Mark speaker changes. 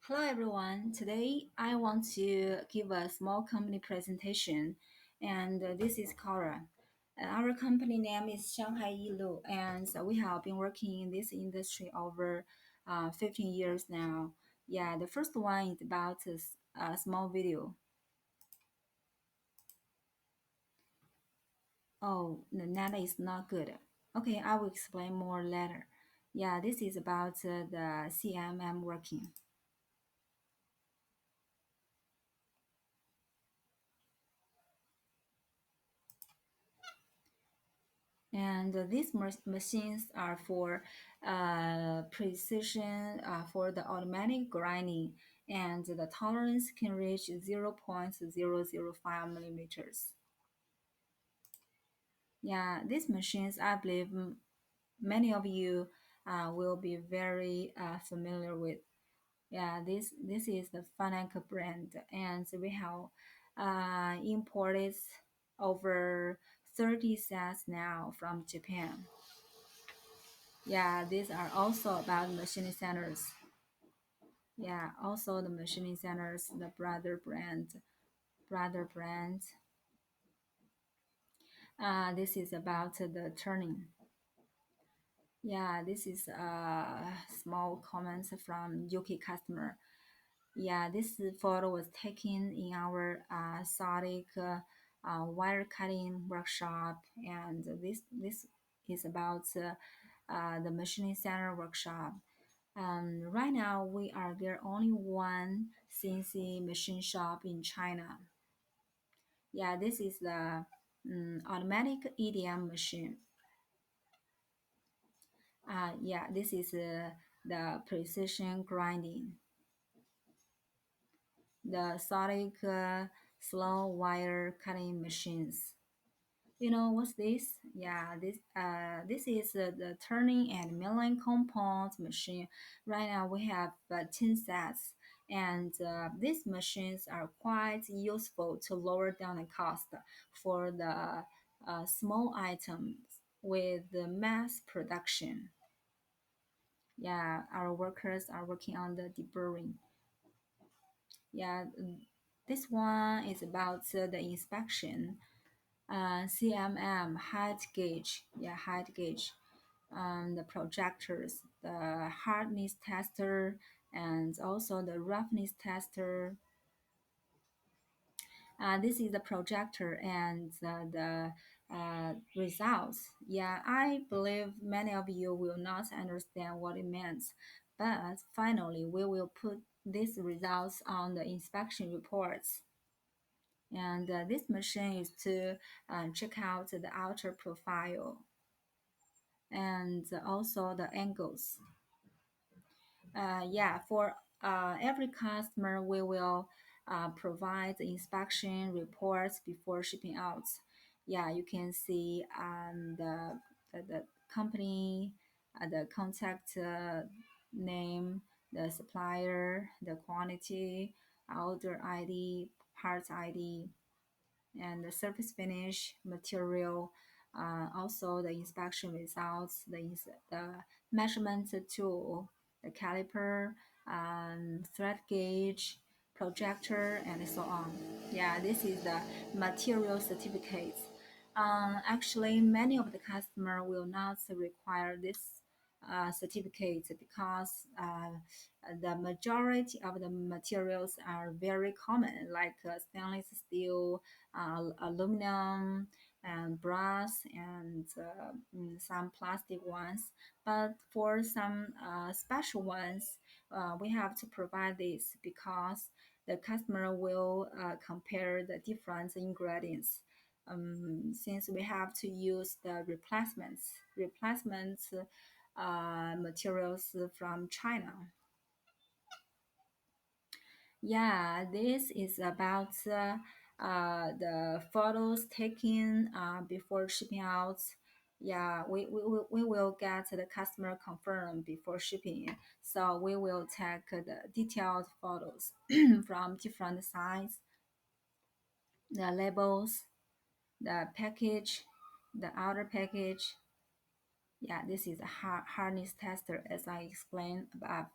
Speaker 1: Hello everyone. Today I want to give a small company presentation, and this is Cora. Our company name is Shanghai Elue, and so we have been working in this industry over 15 years now. Yeah, the first one is about a small video. Oh, the net is not good. Okay, I will explain more later. Yeah, this is about the CMM working. And these machines are for precision for the automatic grinding, and the tolerance can reach 0.005 millimeters. Yeah, these machines, I believe many of you will be very familiar with. Yeah, this is the Fanuc brand, and we have imported over 30 sets now from Japan. Yeah, these are also about machining centers. Yeah, also the machining centers, the brother brand. This is about the turning. Yeah, this is small comments from UK customer. Yeah, this photo was taken in our Sodic wire cutting workshop, and this is about the machining center workshop. Right now, we are there only one CNC machine shop in China. Yeah, this is the automatic EDM machine. Yeah, this is the precision grinding, the Sodic slow wire cutting machines. You know what's this? Yeah, this is the turning and milling compound machine. Right now we have 10 sets, and these machines are quite useful to lower down the cost for the small items with the mass production. Yeah, our workers are working on the deburring. Yeah, this one is about the inspection. CMM height gauge, yeah, height gauge, the projectors, the hardness tester, and also the roughness tester. This is the projector and the results. Yeah, I believe many of you will not understand what it means, but finally we will put these results on the inspection reports. And this machine is to check out the outer profile and also the angles. Yeah, for every customer, we will provide the inspection reports before shipping out. Yeah, you can see the company, the contact name, the supplier, the quantity, order ID, parts ID, and the surface finish material, also the inspection results, the measurement tool, the caliper, thread gauge, projector, and so on. Yeah, this is the material certificates. Actually, many of the customer will not require this certificate because the majority of the materials are very common, like stainless steel, aluminum, and brass, and some plastic ones. But for some special ones, we have to provide this because the customer will compare the different ingredients. Since we have to use the replacements materials from China. Yeah, this is about the photos taken before shipping out. Yeah, we will get the customer confirmed before shipping. So we will take the detailed photos from different sides, the labels, the package, the outer package. Yeah, this is a harness tester as I explained above.